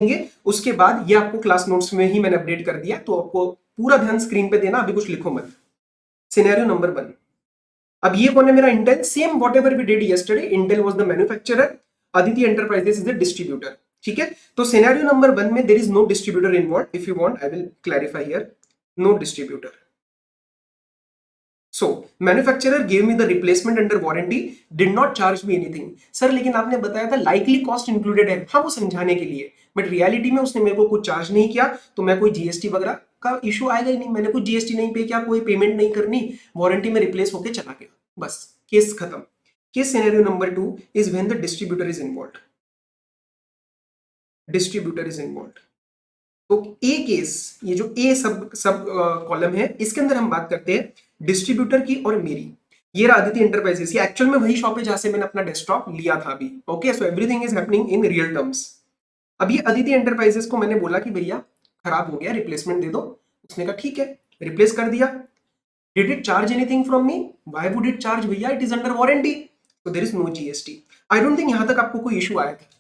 देंगे, उसके बाद ये आपको क्लास नोट्स में ही मैंने अपडेट कर दिया, तो आपको पूरा ध्यान स्क्रीन पे देना, अभी कुछ लिखो मत। सिनेरियो नंबर 1, अब ये कौन है मेरा Intel, same whatever we did yesterday, Intel was the manufacturer, Aditi enterprises is the distributor, ठीक है। तो सिनेरियो नंबर 1 में there is no distributor involve, if you want I will clarify here, no distributor. So, manufacturer gave me the replacement under warranty, did not charge me anything. Sir लेकिन आपने बताया था likely cost included है, हाँ वो समझाने के लिए, बट रियलिटी में उसने मेरे को कुछ चार्ज नहीं किया, तो मैं कोई जीएसटी वगैरह का इशू आएगा ही नहीं, मैंने कुछ जीएसटी नहीं पे किया, कोई पेमेंट नहीं करनी, वारंटी में रिप्लेस होके चला गया, बस केस खत्म। Case scenario number 2 is when the distributor is involved, distributor is involved. तो ए केस, ये जो ए सब सब कॉलम है, इसके अंदर हम बात करते हैं डिस्ट्रीब्यूटर की और मेरी। ये रहा अदिति एंटरप्राइजेस, ये एक्चुअल में वही शॉप है जहां से मैंने अपना डेस्कटॉप लिया था अभी, okay. So everything is happening in real terms. अब ये अदिति एंटरप्राइजेस को मैंने बोला कि भैया खराब हो गया, रिप्लेसमेंट दे दो, उसने कहा ठीक है, रिप्लेस कर दिया। Did it charge anything from me, why would it charge भैया, it is under warranty, so there is no GST. I don't think यहां तक आपको कोई इशू आया था।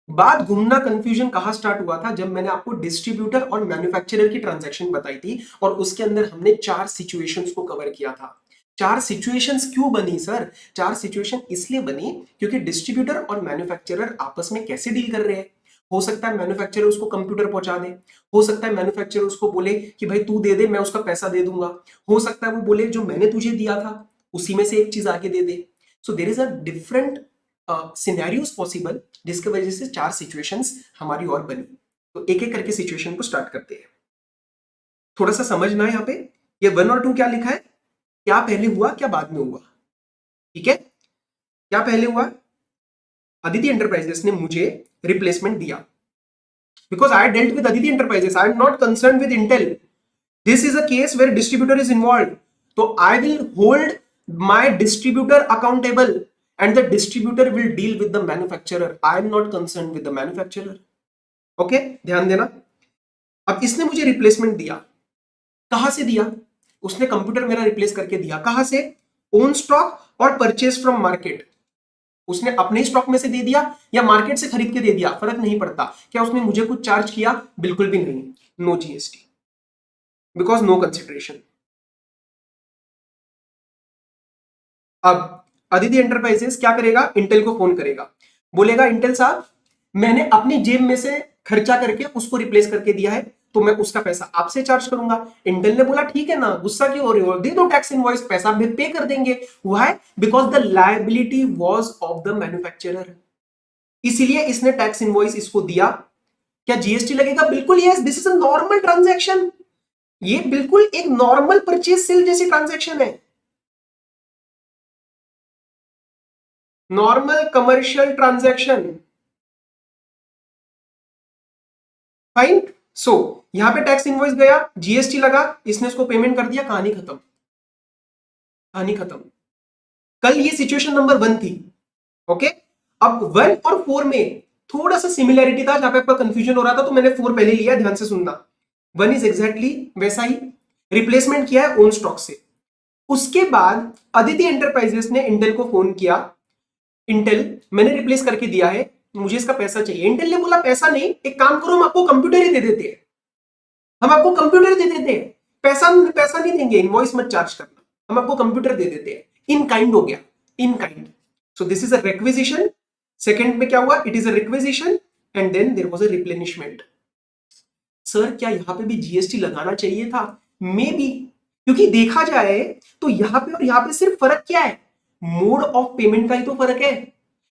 बात घूमना कंफ्यूजन कहां स्टार्ट हुआ था, जब मैंने आपको डिस्ट्रीब्यूटर और मैन्युफैक्चरर की ट्रांजैक्शन बताई थी, और उसके अंदर हमने 4 सिचुएशंस को कवर किया था। 4 सिचुएशंस क्यों बनी सर, 4 सिचुएशन इसलिए बनी क्योंकि डिस्ट्रीब्यूटर और मैन्युफैक्चरर आपस में कैसे डील कर रहे हैं। हो सकता है मैन्युफैक्चरर उसको कंप्यूटर पहुंचा दे, हो सकता है मैन्युफैक्चरर उसको बोले कि भाई तू दे दे, मैं उसका पैसा दे दूंगा, हो सकता है वो बोले जो मैंने तुझे दिया था उसी में से एक चीज आके दे दे। So there is a different scenarios possible, जिसके वजह से 4 सिचुएशंस हमारी और बनी। तो एक एक करके सिचुएशन को स्टार्ट करते हैं, थोड़ा सा समझना है। यहाँ पे ये 1 और 2 क्या लिखा है, क्या पहले हुआ क्या बाद में हुआ, ठीक है। क्या पहले हुआ, अदिति एंटरप्राइजेस ने मुझे रिप्लेसमेंट दिया, because I dealt with Aditi Enterprises, I am not concern with Intel, this is a case where distributor is involve, तो I will hold my distributor accountable and the distributor will deal with the manufacturer. I am not concerned with the manufacturer. Okay, ध्यान देना। अब इसने मुझे replacement दिया, कहां से दिया, उसने कंप्यूटर मेरा रिप्लेस करके दिया, कहां से, ओन स्टॉक और परचेज फ्रॉम मार्केट। उसने अपने स्टॉक में से दे दिया या मार्केट से खरीद के दे दिया, फर्क नहीं पड़ता। क्या उसने मुझे कुछ चार्ज किया, बिल्कुल भी नहीं, no GST, because no consideration. अब अदिति एंटरप्राइजेस क्या करेगा, इंटेल को फोन करेगा, बोलेगा इंटेल साहब मैंने अपनी जेब में से खर्चा करके उसको रिप्लेस करके दिया है, तो मैं उसका पैसा आपसे चार्ज करूंगा। इंटेल ने बोला ठीक है ना, गुस्सा क्यों हो रहे हो, दे दो टैक्स इनवॉइस, पैसा भी पे कर देंगे। Why, because the liability was of the manufacturer, इसीलिए इसने टैक्स इनवॉइस इसको दिया। क्या जीएसटी लगेगा, बिल्कुल yes, this is a normal transaction, ये बिल्कुल एक नॉर्मल परचेज सेल जैसी ट्रांजैक्शन है, नॉर्मल कमर्शियल ट्रांजैक्शन, फाइन। सो यहां पे टैक्स इनवॉइस गया, जीएसटी लगा, इसने उसको पेमेंट कर दिया, कहानी खत्म, कहानी खत्म। कल ये सिचुएशन नंबर 1 थी, ओके। अब 1 और 4 में थोड़ा सा सिमिलैरिटी था, जहां पे आपका कंफ्यूजन हो रहा था, तो मैंने 4 पहले लिया, ध्यान से सुनना। 1 इज एग्जैक्टली वैसा ही, रिप्लेसमेंट किया है ओन स्टॉक से। उसके बाद अदिति एंटरप्राइजेस ने इंटेल को फोन किया, इंटेल मैंने रिप्लेस करके दिया है, मुझे इसका पैसा चाहिए। इंटेल ने बोला पैसा नहीं, एक काम करो हम आपको कंप्यूटर ही दे देते हैं, हम आपको कंप्यूटर दे देते हैं, पैसा पैसा नहीं देंगे, इनवॉइस मत चार्ज करना, हम आपको कंप्यूटर दे देते हैं, इन काइंड हो गया, in kind. So this is a requisition. Second में क्या हुआ, it is a requisition and then there was a replenishment. Sir क्या यहां पे भी जीएसटी लगाना चाहिए था, मे बी, क्योंकि देखा जाए तो यहां पे और यहां पे सिर्फ फर्क क्या है, मोड ऑफ पेमेंट का ही तो फर्क है।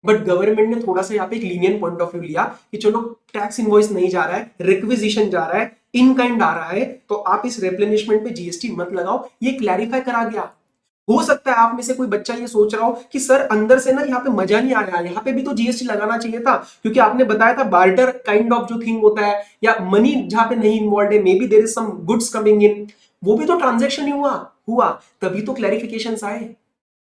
बट गवर्नमेंट ने थोड़ा सा यहाँ पे एक लीनियंट पॉइंट ऑफ व्यू लिया कि चलो टैक्स इनवॉइस नहीं जा रहा है, रिक्विजिशन जा रहा है, इन काइंड आ रहा है, तो आप इस रिप्लेनिशमेंट पे जीएसटी मत लगाओ, ये क्लैरिफाई करा गया। हो सकता है आप में से कोई बच्चा ये सोच रहा हो कि सर अंदर से ना यहाँ पे मजा नहीं आ रहा है, यहाँ पे भी तो जीएसटी लगाना चाहिए था, क्योंकि आपने बताया था बार्टर काइंड ऑफ जो थिंग होता है, या मनी जहां पे नहीं इन्वॉल्व है, maybe there is some goods coming in, वो भी तो ट्रांजेक्शन ही हुआ तभी तो क्लैरिफिकेशन आए।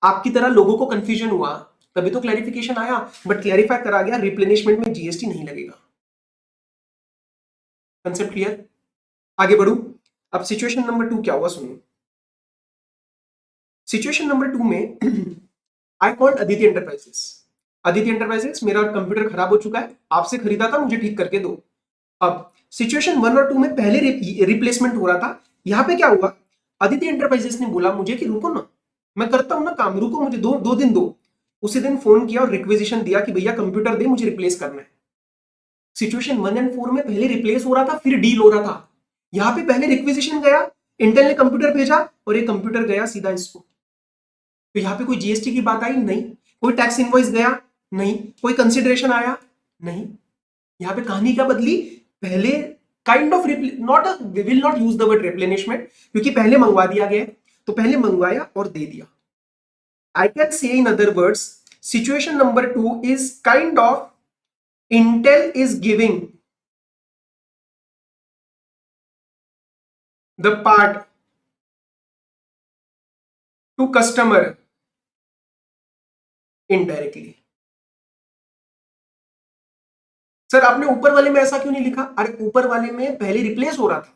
आपकी तरह लोगों को कंफ्यूजन हुआ तभी तो क्लैरिफिकेशन आया, बट क्लैरिफाई करा गया रिप्लेनिशमेंट में जीएसटी नहीं लगेगा। कंसेप्ट क्लियर, आगे बढ़ू। अब सिचुएशन नंबर 2 क्या हुआ सुनो। सिचुएशन नंबर 2 में I called Aditi enterprises, Aditi enterprises मेरा कंप्यूटर खराब हो चुका है, आपसे खरीदा था, मुझे ठीक करके दो। अब सिचुएशन 1 और 2 में पहले रिप्लेसमेंट हो रहा था, यहां पे क्या हुआ, अदिति एंटरप्राइजेस ने बोला मुझे कि रुको ना, मैं करता हूं ना काम, रुको मुझे दो दिन दो। उसी दिन फोन किया और रिक्वेजिशन दिया कि भैया कंप्यूटर दे, मुझे रिप्लेस करना है। सिचुएशन 1 एंड 4 में पहले रिप्लेस हो रहा था, फिर डील हो रहा था। यहां पे पहले रिक्वेजिशन गया, इंटेल ने कंप्यूटर भेजा और ये कंप्यूटर गया सीधा इसको। तो यहां पे कोई जीएसटी की बात आई नहीं, कोई टैक्स इनवॉइस गया नहीं, कोई कंसिडरेशन आया नहीं। यहां पे कहानी क्या बदली, पहले kind of not, we will not use the word replenishment, क्योंकि पहले मंगवा दिया गया, तो पहले मंगवाया और दे दिया। I can say in other words, situation number 2 is kind of Intel is giving the part to customer indirectly. Sir आपने ऊपर वाले में ऐसा क्यों नहीं लिखा? अरे ऊपर वाले में पहले रिप्लेस हो रहा था,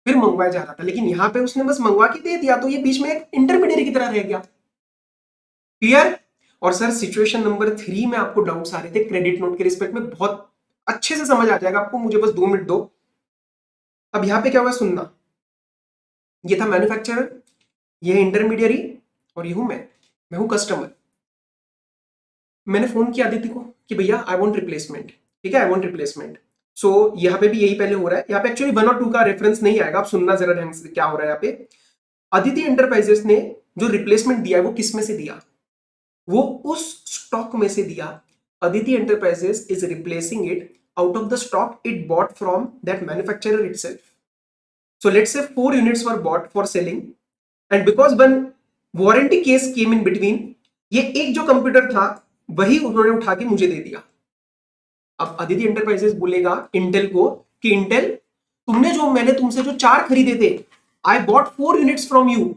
फिर मंगवाया जा रहा था, लेकिन यहां पे उसने बस मंगवा के दे दिया, तो ये बीच में एक इंटरमीडिएट की तरह रह गया। क्लियर? और सर सिचुएशन नंबर 3 में आपको डाउट्स आ रहे थे क्रेडिट नोट के रिस्पेक्ट में, बहुत अच्छे से समझ आ जाएगा आपको, मुझे बस 2 मिनट दो। अब यहां पे क्या हुआ सुनना, ये था मैन्युफैक्चरर, ये है इंटरमीडियरी और ये हूं मैं हूं कस्टमर। मैंने फोन किया आदित्य को कि भैया आई वांट रिप्लेसमेंट, ठीक है, आई वांट रिप्लेसमेंट। सो यहाँ पे भी यही पहले हो रहा है, यहाँ पे एक्चुअली 1 और 2 का रेफरेंस नहीं आएगा, आप सुनना जरा ढंग से क्या हो रहा है यहाँ पे। अदिति एंटरप्राइजेस ने जो रिप्लेसमेंट दिया है वो किस में से दिया, वो उस स्टॉक में से दिया। Aditi enterprises is replacing it out of the stock it bought from that manufacturer itself. So let's say 4 units were bought for selling, and because one warranty case came in between, ये एक जो computer था वही उन्होंने उठा के मुझे दे दिया। अब अदिति एंटरप्राइजेस बोलेगा इंटेल को कि इंटेल, तुमने जो, मैंने तुमसे जो 4 खरीदे थे, I bought 4 units from you,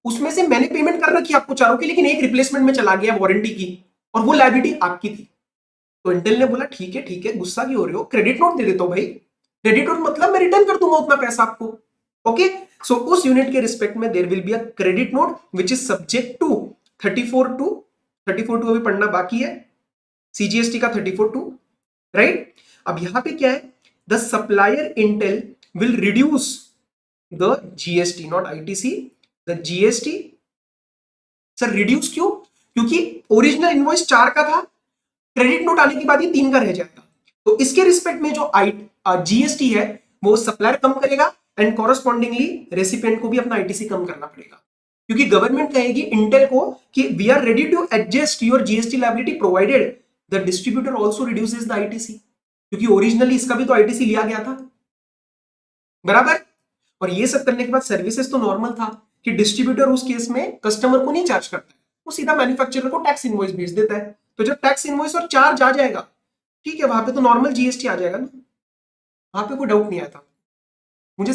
उसमें से मैंने पेमेंट कर रखी आपको चारों की, लेकिन एक रिप्लेसमेंट में चला गया वारंटी की, और वो लायबिलिटी आपकी थी। तो इंटेल ने बोला ठीक है, गुस्सा क्यों हो रहे हो, क्रेडिट नोट दे देता हूं भाई, क्रेडिट नोट मतलब मैं रिटर्न कर दूंगा उतना पैसा आपको। ओके, सो उस यूनिट के रिस्पेक्ट में there will be a credit note which is subject to 34(2). 34(2) अभी पढ़ना बाकी है, सीजीएसटी का 34(2), राइट। अब यहां पे क्या है, the supplier Intel will reduce the GST, not ITC, the GST. Sir reduce क्यों, क्योंकि ओरिजिनल इनवॉइस 4 का था, क्रेडिट नोट आने के बाद ये 3 का रह जाएगा, तो इसके रिस्पेक्ट में जो जीएसटी है वो सप्लायर कम करेगा, एंड कॉरस्पॉन्डिंगली रेसिपिएंट को भी अपना आईटीसी कम करना पड़ेगा, क्योंकि गवर्नमेंट कहेगी इंटेल को कि we are ready to adjust your GST liability provided the distributor also reduces the ITC, क्योंकि ओरिजिनली इसका भी तो आईटीसी लिया गया था, बराबर। और ये सब करने के बाद सर्विसेज तो नॉर्मल था कि डिस्ट्रीब्यूटर उस केस में कस्टमर को नहीं चार्ज करता है, वो सीधा मैन्युफैक्चरर को टैक्स इनवॉइस भेज देता है। तो जब टैक्स इनवॉइस और चार्ज आ जाएगा, ठीक है, वहां पे तो नॉर्मल जीएसटी आ जाएगा ना, वहां पे कोई डाउट नहीं आता मुझे।